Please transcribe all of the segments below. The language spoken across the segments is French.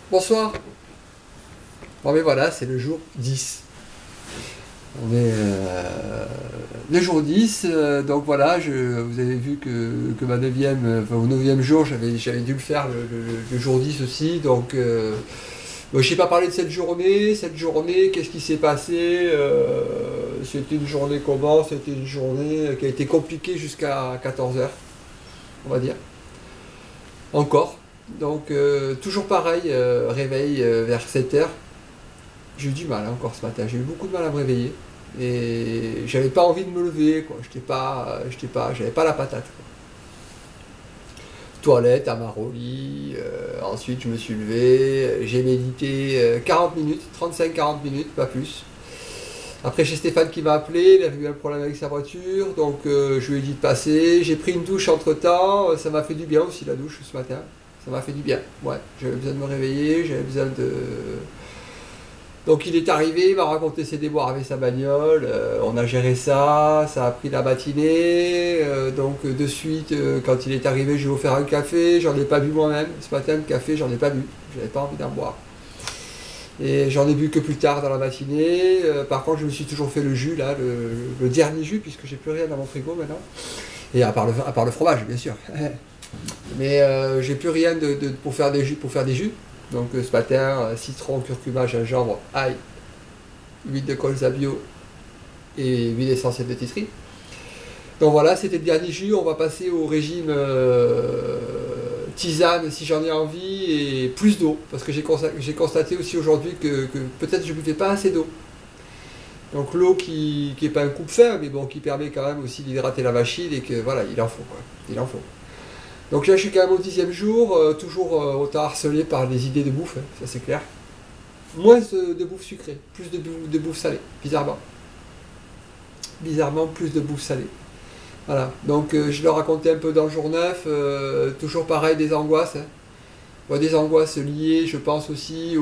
Bonsoir. Bon mais voilà, c'est le jour 10. On est le jour 10, donc voilà, vous avez vu que ma 9e, enfin, au 9e jour, j'avais dû le faire le jour 10 aussi, donc bon, je n'ai pas parlé de cette journée, qu'est-ce qui s'est passé, c'était une journée comment, c'était une journée qui a été compliquée jusqu'à 14 heures, on va dire, encore. Donc toujours pareil, réveil vers 7 heures. J'ai eu du mal hein, encore ce matin, j'ai eu beaucoup de mal à me réveiller. Et j'avais pas envie de me lever, quoi. J'avais pas la patate, quoi. Toilette, Amaroli, ensuite je me suis levé, j'ai médité 40 minutes, 35-40 minutes, pas plus. Après j'ai Stéphane qui m'a appelé, il avait eu un problème avec sa voiture, donc je lui ai dit de passer. J'ai pris une douche entre temps, ça m'a fait du bien aussi la douche ce matin. Ça m'a fait du bien, ouais. J'avais besoin de me réveiller, j'avais besoin de. Donc il est arrivé, il m'a raconté ses déboires avec sa bagnole, on a géré ça, ça a pris la matinée, donc de suite quand il est arrivé je lui ai offert un café, j'en ai pas bu moi-même, ce matin le café j'en ai pas bu, j'avais pas envie d'en boire. Et j'en ai bu que plus tard dans la matinée, par contre je me suis toujours fait le jus là, le dernier jus puisque j'ai plus rien dans mon frigo maintenant, et à part le fromage bien sûr. Mais j'ai plus rien pour faire des jus. Donc ce matin, citron, curcuma, gingembre, ail, huile de colza bio et huile essentielle de titri. Donc voilà, c'était le dernier jus. On va passer au régime tisane si j'en ai envie et plus d'eau. Parce que j'ai constaté aussi aujourd'hui que peut-être je ne buvais pas assez d'eau. Donc l'eau qui n'est pas un coupe-faim, mais bon, qui permet quand même aussi d'hydrater la machine et que voilà, il en faut quoi. Il en faut. Donc là je suis quand même au 10e jour, toujours autant harcelé par des idées de bouffe, hein, ça c'est clair. Moins de bouffe sucrée, plus de bouffe salée, bizarrement. Bizarrement, plus de bouffe salée. Voilà, donc je leur racontais un peu dans le jour 9, toujours pareil des angoisses. Hein. Bon, des angoisses liées, je pense aussi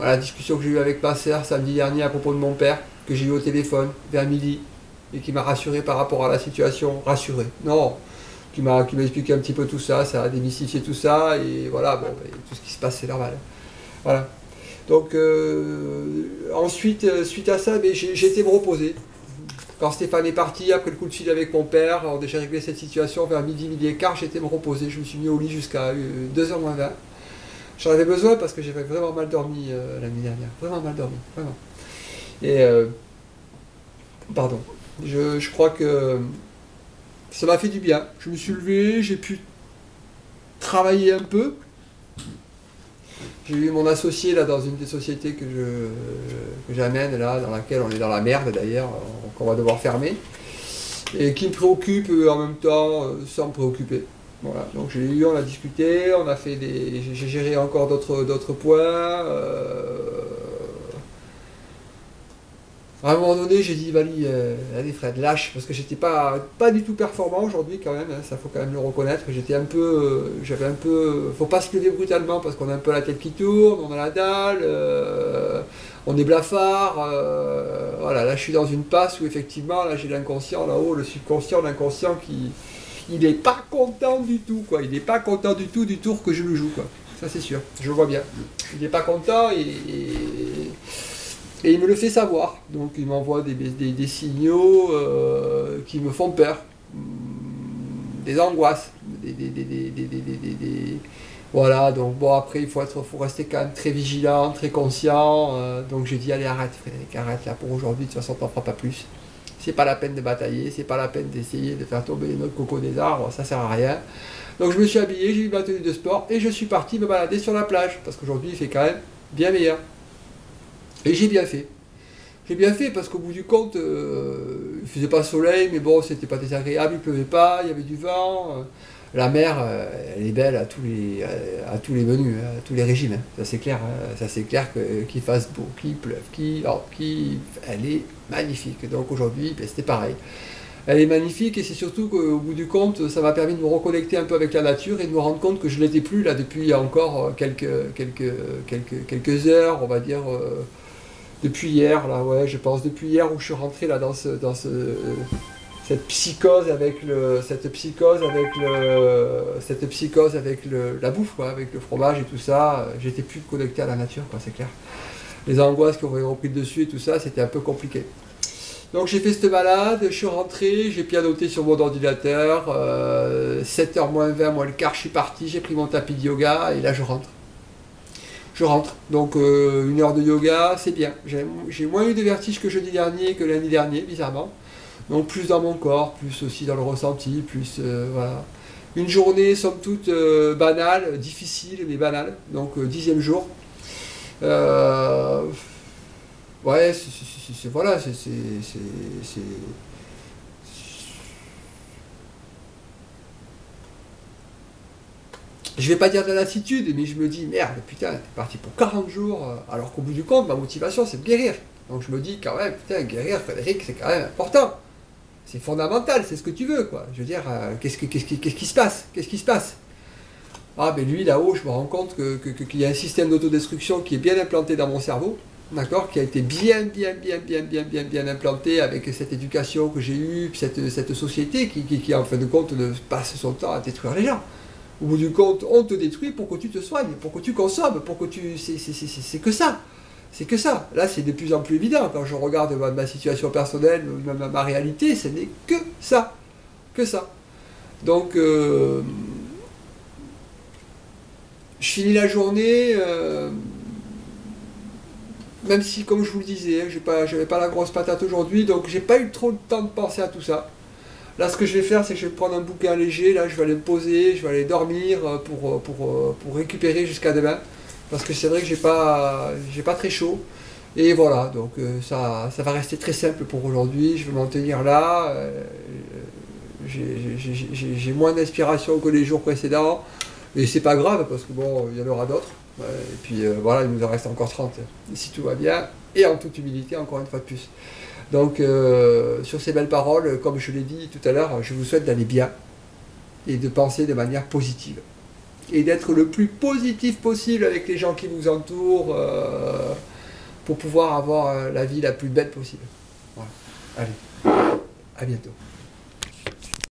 à la discussion que j'ai eue avec ma sœur samedi dernier à propos de mon père, que j'ai eu au téléphone vers midi, et qui m'a rassuré par rapport à la situation. Rassuré, non, qui m'a expliqué un petit peu tout ça, ça a démystifié tout ça, et voilà, bon, tout ce qui se passe c'est normal. Voilà. Donc ensuite, suite à ça, j'ai été me reposer. Quand Stéphane est parti, après le coup de fil avec mon père, on a déjà réglé cette situation vers midi et quart, j'ai été me reposer. Je me suis mis au lit jusqu'à 2h moins 20. J'en avais besoin parce que j'avais vraiment mal dormi la nuit dernière. Vraiment mal dormi, vraiment. Et pardon. Je crois que ça m'a fait du bien. Je me suis levé, j'ai pu travailler un peu. J'ai eu mon associé là dans une des sociétés que j'amène là, dans laquelle on est dans la merde d'ailleurs, qu'on va devoir fermer, et qui me préoccupe en même temps sans me préoccuper. Voilà, donc j'ai eu, on a discuté, j'ai géré encore d'autres points. À un moment donné, j'ai dit, Vali, allez Fred, lâche, parce que j'étais pas du tout performant aujourd'hui quand même, hein, ça faut quand même le reconnaître. J'avais un peu, faut pas se lever brutalement parce qu'on a un peu la tête qui tourne, on a la dalle, on est blafard, voilà, là je suis dans une passe où effectivement, là j'ai l'inconscient là-haut, le subconscient, l'inconscient il n'est pas content du tout, quoi, il n'est pas content du tout du tour que je le joue, quoi, ça c'est sûr, je le vois bien. Il n'est pas content et il me le fait savoir, donc il m'envoie des signaux qui me font peur, des angoisses, voilà, donc bon après il faut rester quand même très vigilant, très conscient, donc j'ai dit allez arrête Frédéric, arrête là pour aujourd'hui, de toute façon t'en feras pas plus, c'est pas la peine de batailler, c'est pas la peine d'essayer de faire tomber les noix de coco des arbres, ça sert à rien. Donc je me suis habillé, j'ai eu ma tenue de sport et je suis parti me balader sur la plage, parce qu'aujourd'hui il fait quand même bien meilleur. Et j'ai bien fait. J'ai bien fait parce qu'au bout du compte, il faisait pas soleil, mais bon, c'était pas désagréable, il pleuvait pas, il y avait du vent. La mer, elle est belle à tous les menus, à tous les régimes. Hein. Ça c'est clair. Hein. Ça c'est clair qu'il fasse beau, qu'il pleuve, elle est magnifique. Donc aujourd'hui, c'était pareil. Elle est magnifique et c'est surtout qu'au bout du compte, ça m'a permis de me reconnecter un peu avec la nature et de me rendre compte que je ne l'étais plus là depuis encore quelques heures, on va dire. Depuis hier, là, ouais, je pense depuis hier où je suis rentré là dans ce cette psychose avec la bouffe, quoi, avec le fromage et tout ça. J'étais plus connecté à la nature, quoi, c'est clair. Les angoisses qui ont repris le dessus et tout ça, c'était un peu compliqué. Donc j'ai fait cette balade, je suis rentré, j'ai pianoté sur mon ordinateur, 7h moins 20, moins le quart, je suis parti, j'ai pris mon tapis de yoga et là je rentre. Je rentre. Donc 1 heure de yoga, c'est bien. J'ai moins eu de vertiges que jeudi dernier que lundi dernier, bizarrement. Donc plus dans mon corps, plus aussi dans le ressenti, plus voilà. Une journée somme toute banale, difficile mais banale. Donc 10e jour. Ouais, voilà, je vais pas dire de la lassitude, mais je me dis, merde, putain, t'es parti pour 40 jours, alors qu'au bout du compte, ma motivation, c'est de guérir. Donc je me dis, quand même, putain, guérir, Frédéric, c'est quand même important. C'est fondamental, c'est ce que tu veux, quoi. Je veux dire, qu'est-ce qui se passe? Qu'est-ce qui se passe? Ah, ben lui, là-haut, je me rends compte qu'il y a un système d'autodestruction qui est bien implanté dans mon cerveau, d'accord, qui a été bien implanté avec cette éducation que j'ai eue, cette société qui, en fin de compte, passe son temps à détruire les gens. Au bout du compte, on te détruit pour que tu te soignes, pour que tu consommes, pour que tu... C'est que ça. C'est que ça. Là, c'est de plus en plus évident. Quand je regarde ma situation personnelle, ma réalité, ce n'est que ça. Que ça. Donc, je finis la journée, même si, comme je vous le disais, j'avais pas la grosse patate aujourd'hui, donc j'ai pas eu trop de temps de penser à tout ça. Là, ce que je vais faire, c'est que je vais prendre un bouquin léger, là, je vais aller me poser, je vais aller dormir pour récupérer jusqu'à demain. Parce que c'est vrai que j'ai pas très chaud. Et voilà, donc ça va rester très simple pour aujourd'hui. Je vais m'en tenir là. J'ai moins d'inspiration que les jours précédents. Et c'est pas grave, parce que bon, il y en aura d'autres. Et puis voilà, il nous en reste encore 30. Si tout va bien. Et en toute humilité, encore une fois de plus. Donc, sur ces belles paroles, comme je l'ai dit tout à l'heure, je vous souhaite d'aller bien et de penser de manière positive. Et d'être le plus positif possible avec les gens qui vous entourent pour pouvoir avoir la vie la plus belle possible. Voilà. Allez, à bientôt.